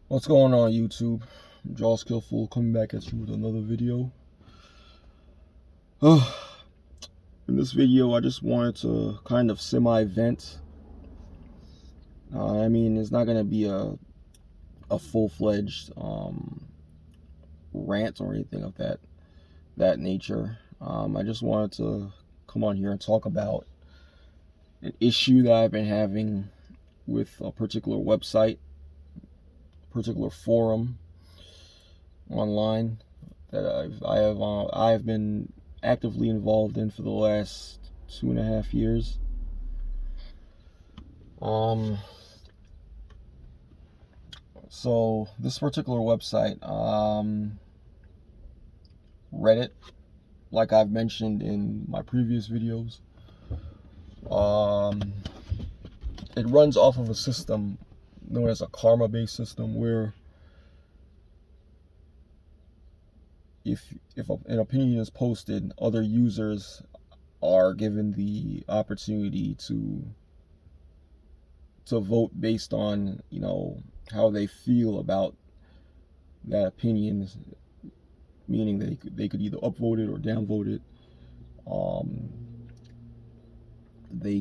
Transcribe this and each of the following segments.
What's going on, YouTube? Jaw Skillful coming back at you with another video. In this video, I just wanted to kind of semi-vent. It's not going to be a full-fledged rant or anything of that nature. I just wanted to come on here and talk about an issue that I've been having with a particular website, particular forum online that I have been actively involved in for the last 2.5 years. So this particular website, Reddit, like I've mentioned in my previous videos, it runs off of a system known as a karma-based system, where if an opinion is posted, other users are given the opportunity to vote based on how they feel about that opinion, meaning they could either upvote it or downvote it. They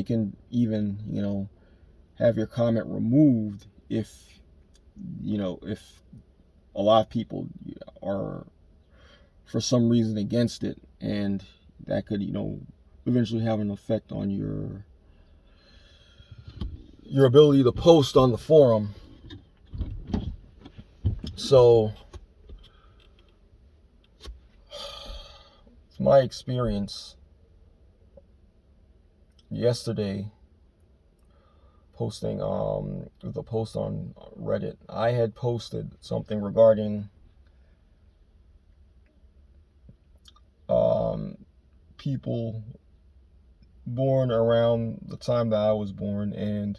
can even have your comment removed if a lot of people are for some reason against it, and that could eventually have an effect on your ability to post on the forum. So my experience yesterday posting the post on Reddit, I had posted something regarding people born around the time that I was born and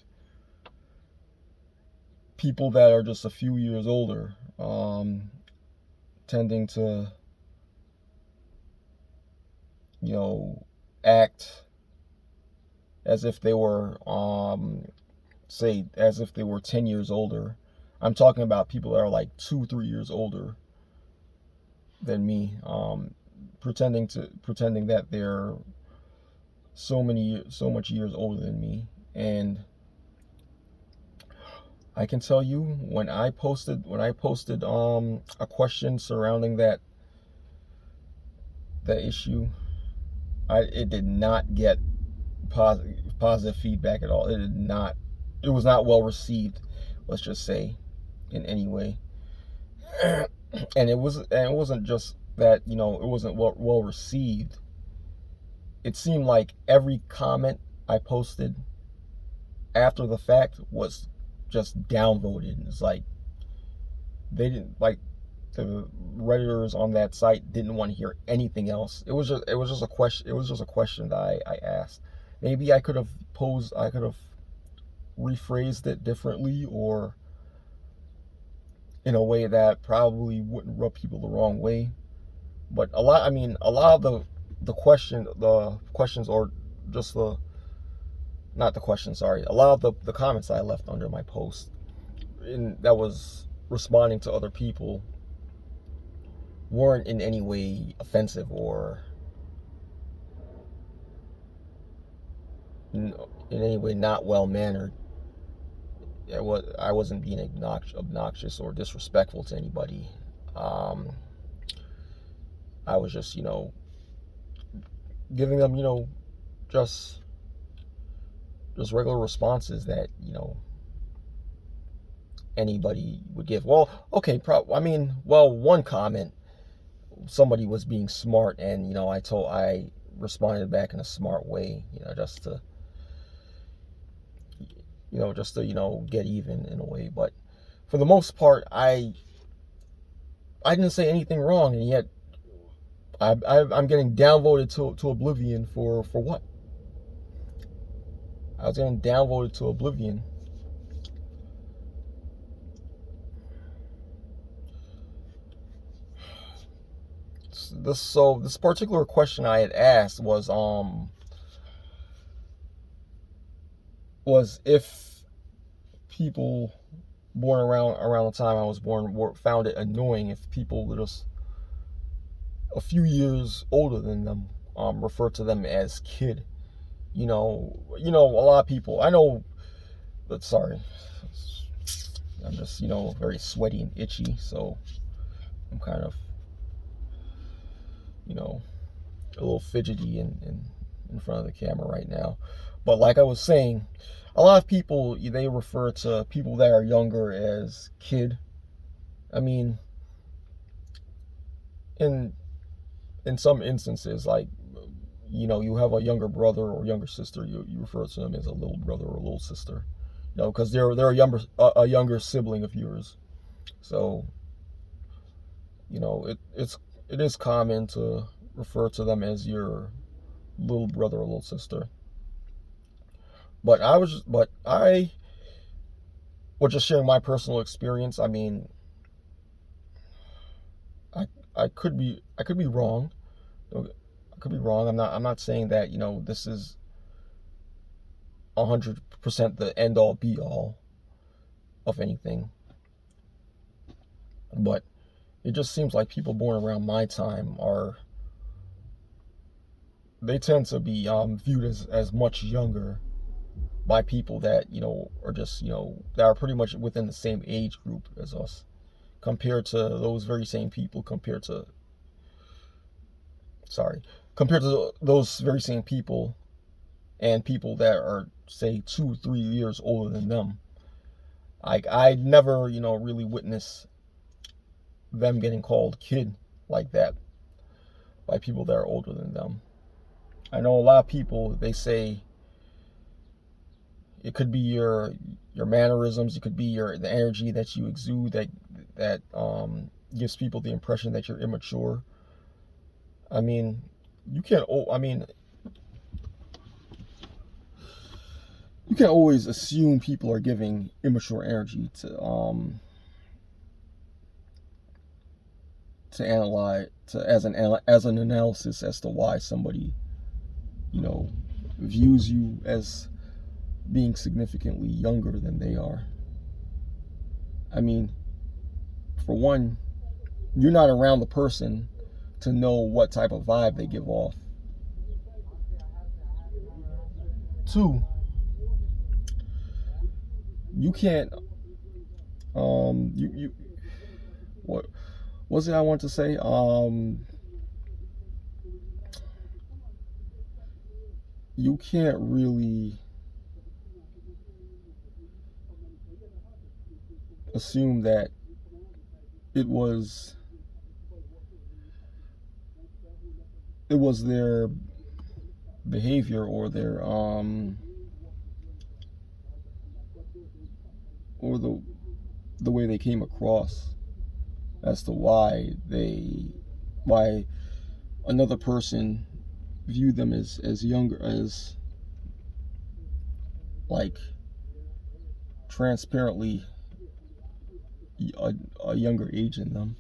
people that are just a few years older, tending to act as if they were as if they were 10 years older. I'm talking about people that are like 2-3 years older than me, pretending that they're so much years older than me. And I can tell you, when I posted a question surrounding that issue, it did not get positive feedback at all. It was not well received, let's just say, in any way. And it wasn't just that it wasn't well received. It seemed like every comment I posted after the fact was just downvoted. It's like they didn't like the Redditors on that site didn't want to hear anything else. It was just a question that I asked. Maybe I could have rephrased it differently, or in a way that probably wouldn't rub people the wrong way. But a lot of the questions, or just not the question, sorry, a lot of the comments I left under my post that was responding to other people weren't in any way offensive or in any way not well mannered. I wasn't being obnoxious or disrespectful to anybody. I was just giving them just regular responses that anybody would give. Well, okay, one comment, somebody was being smart, and I responded back in a smart way, just to get even in a way. But for the most part, I didn't say anything wrong, and yet I'm getting downvoted to oblivion for what? I was getting downvoted to oblivion. This particular question I had asked was was if people born around the time I was born found it annoying if people were just a few years older than them refer to them as kid. A lot of people I know. But sorry, I'm just very sweaty and itchy, so I'm kind of a little fidgety in front of the camera right now. But like I was saying, a lot of people, they refer to people that are younger as kid. I mean, in some instances, like you have a younger brother or younger sister, you refer to them as a little brother or a little sister, because they're a younger sibling of yours. So it is common to refer to them as your little brother or little sister. But I was just sharing my personal experience. I mean, I could be wrong. I could be wrong. I'm not saying that this is 100% the end all be all of anything. But it just seems like people born around my time they tend to be viewed as much younger by people that are just that are pretty much within the same age group as us, compared to those very same people compared to those very same people and people that are, say, 2-3 years older than them. I never really witnessed them getting called kid like that by people that are older than them. I know a lot of people, they say it could be your mannerisms, it could be the energy that you exude that gives people the impression that you're immature. I mean, you can't always assume people are giving immature energy to analyze as an analysis as to why somebody views you as being significantly younger than they are. I mean, for one, you're not around the person to know what type of vibe they give off. Two, you can't what was it I want to say? You can't really assume that it was their behavior or their or the way they came across as to why another person viewed them as younger, as like transparently a younger age than them.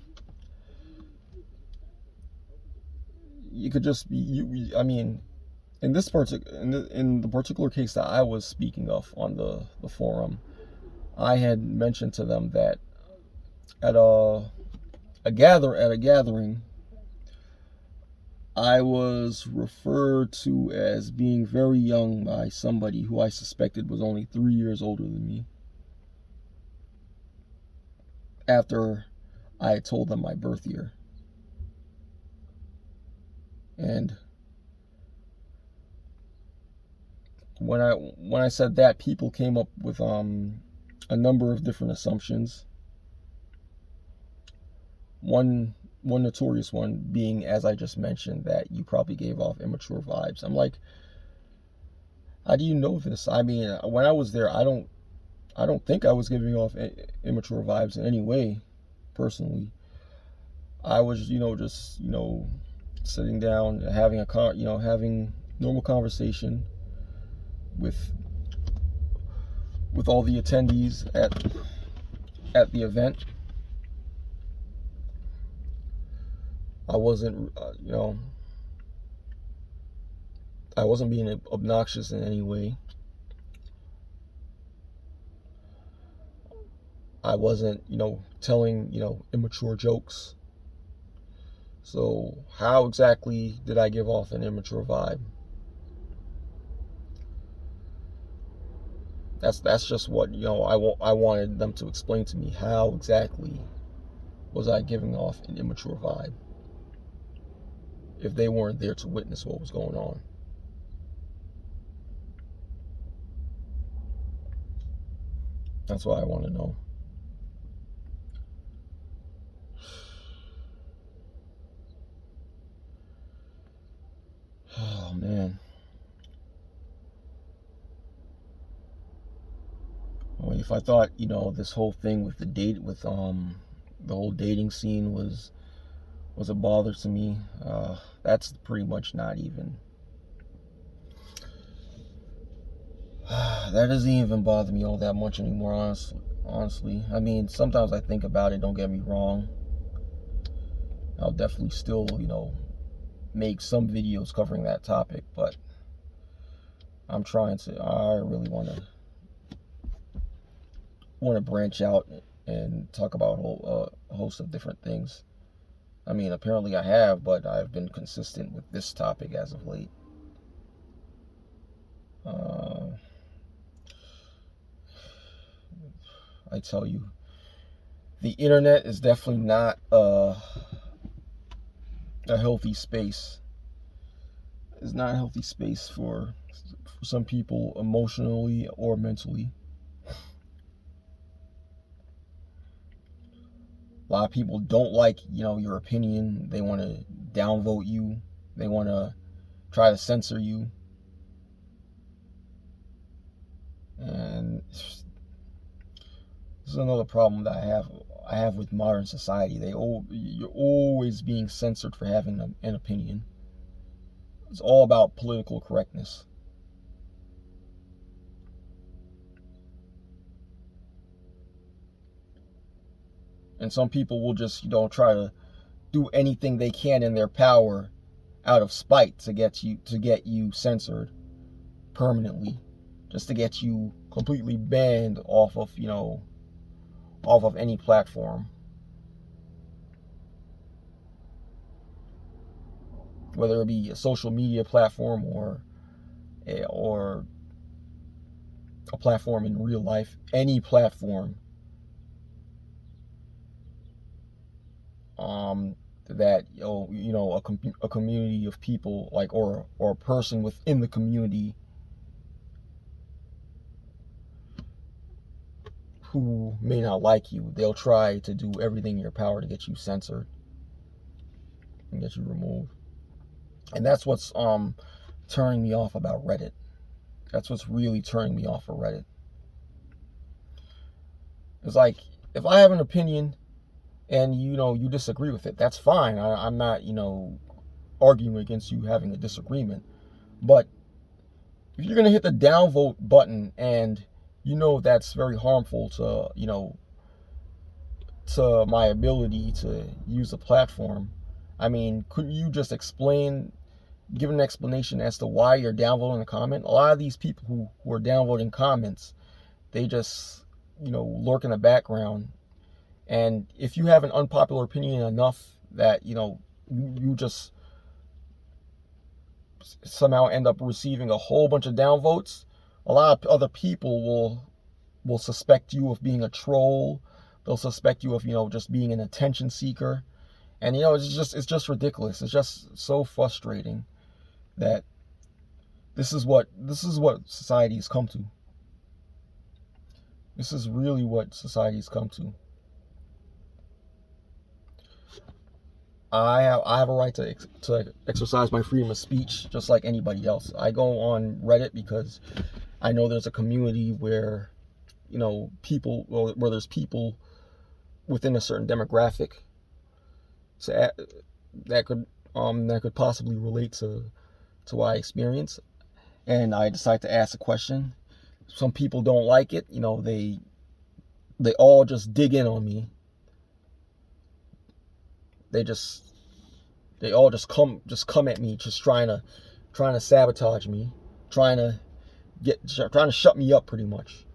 You could just be I mean, in this in the particular case that I was speaking of on the forum, I had mentioned to them that at a gathering, I was referred to as being very young by somebody who I suspected was only 3 years older than me, after I had told them my birth year. And when I said that, people came up with a number of different assumptions. One notorious one being, as I just mentioned, that you probably gave off immature vibes. I'm like, how do you know this? I mean, when I was there, I don't think I was giving off immature vibes in any way, personally. I was, just, sitting down, having having normal conversation with all the attendees at the event. I wasn't, I wasn't being obnoxious in any way. I wasn't, telling, immature jokes. So how exactly did I give off an immature vibe? That's just what, I wanted them to explain to me. How exactly was I giving off an immature vibe if they weren't there to witness what was going on? That's what I want to know. Oh man. Well, if I thought, this whole thing with the whole dating scene was a bother to me, that's pretty much not even. That doesn't even bother me all that much anymore, honestly. I mean, sometimes I think about it, don't get me wrong. I'll definitely still, make some videos covering that topic, but I really want to branch out and talk about a host of different things. I mean, apparently I have, but I've been consistent with this topic as of late. I tell you, the internet is definitely not a healthy space. It's not a healthy space for some people emotionally or mentally. A lot of people don't like, your opinion. They want to downvote you. They want to try to censor you. And this is another problem that I have with modern society. You're always being censored for having an opinion. It's all about political correctness. And some people will just, try to do anything they can in their power out of spite to get you censored permanently, just to get you completely banned off of any platform, whether it be a social media platform or a platform in real life, any platform. That a community of people, like, or a person within the community who may not like you, they'll try to do everything in your power to get you censored and get you removed. And that's what's turning me off about Reddit. That's what's really turning me off of Reddit. It's like, if I have an opinion and you disagree with it, that's fine. I'm not arguing against you having a disagreement, but if you're gonna hit the downvote button and that's very harmful to my ability to use the platform, I mean, couldn't you just give an explanation as to why you're downvoting the comment? A lot of these people who are downvoting comments, they just lurk in the background. And if you have an unpopular opinion enough that you just somehow end up receiving a whole bunch of downvotes, a lot of other people will suspect you of being a troll. They'll suspect you of just being an attention seeker. And it's just ridiculous. It's just so frustrating that this is what society has come to. This is really what society has come to. I have a right to exercise my freedom of speech just like anybody else. I go on Reddit because I know there's a community where where there's people within a certain demographic that could possibly relate to what I experience, and I decide to ask a question. Some people don't like it. They all just dig in on me. They all just come at me, just trying to sabotage me, trying to shut me up pretty much.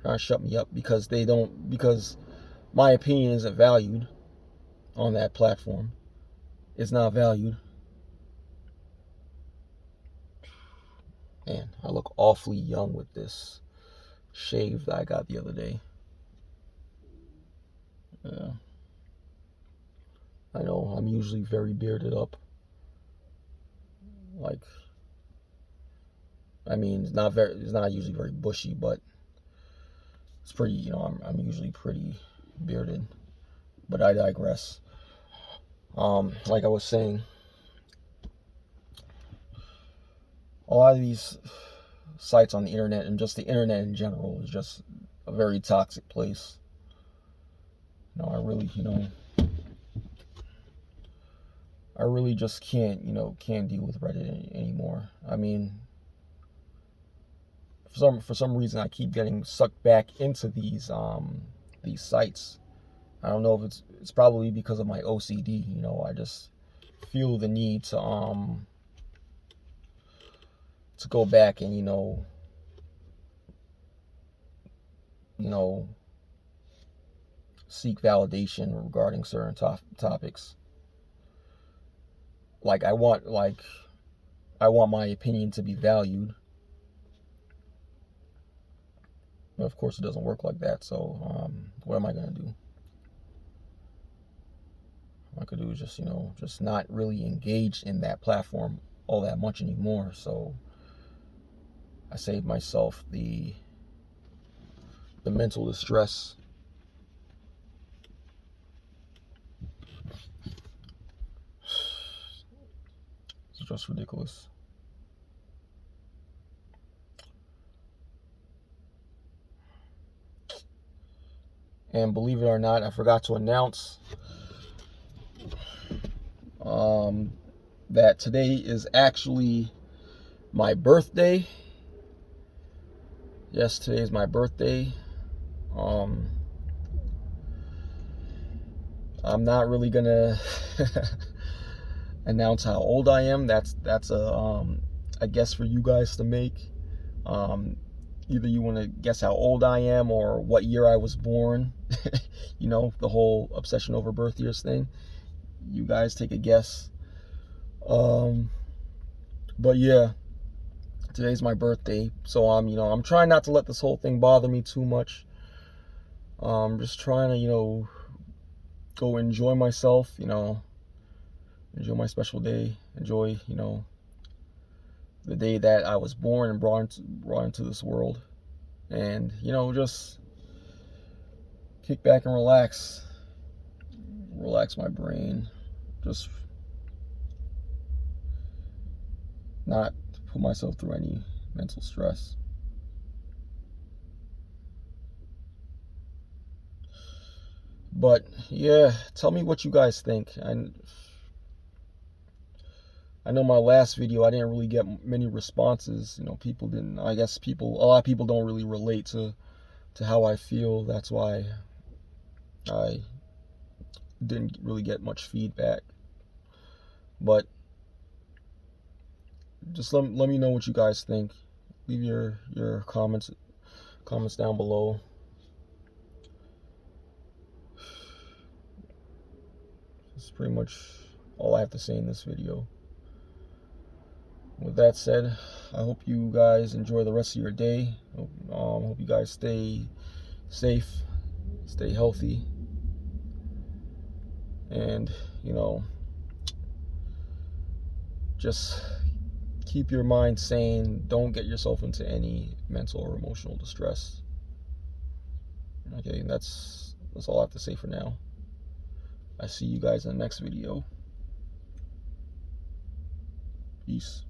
trying to shut me up because because my opinion isn't valued on that platform. It's not valued. Man, I look awfully young with this shave that I got the other day. Yeah. I know I'm usually very bearded up. Like, I mean, it's not usually very bushy, but it's pretty, I'm usually pretty bearded. But I digress. Like I was saying, a lot of these sites on the internet and just the internet in general is just a very toxic place. I really just can't deal with Reddit anymore. I mean, for some reason I keep getting sucked back into these sites. I don't know if it's probably because of my OCD. I just feel the need to go back and seek validation regarding certain topics. Like I want my opinion to be valued. But of course it doesn't work like that. So what am I gonna do? What I could do is just not really engage in that platform all that much anymore. So I saved myself the mental distress. It's just ridiculous. And believe it or not, I forgot to announce that today is actually my birthday. Yes, today is my birthday. I'm not really gonna announce how old I am. That's a guess for you guys to make. Either you want to guess how old I am or what year I was born. The whole obsession over birth years thing. You guys take a guess. But yeah, today's my birthday, so I'm trying not to let this whole thing bother me too much. Just trying to go enjoy myself, enjoy my special day, enjoy the day that I was born and brought into this world, and just kick back and relax my brain, just not put myself through any mental stress. But yeah, tell me what you guys think. I know my last video I didn't really get many responses. People didn't. I guess a lot of people don't really relate to how I feel. That's why I didn't really get much feedback. But just let me know what you guys think. Leave your comments down below. That's pretty much all I have to say in this video. With that said, I hope you guys enjoy the rest of your day. Hope you guys stay safe, stay healthy, and just keep your mind sane. Don't get yourself into any mental or emotional distress. Okay, that's all I have to say for now. I see you guys in the next video. Peace.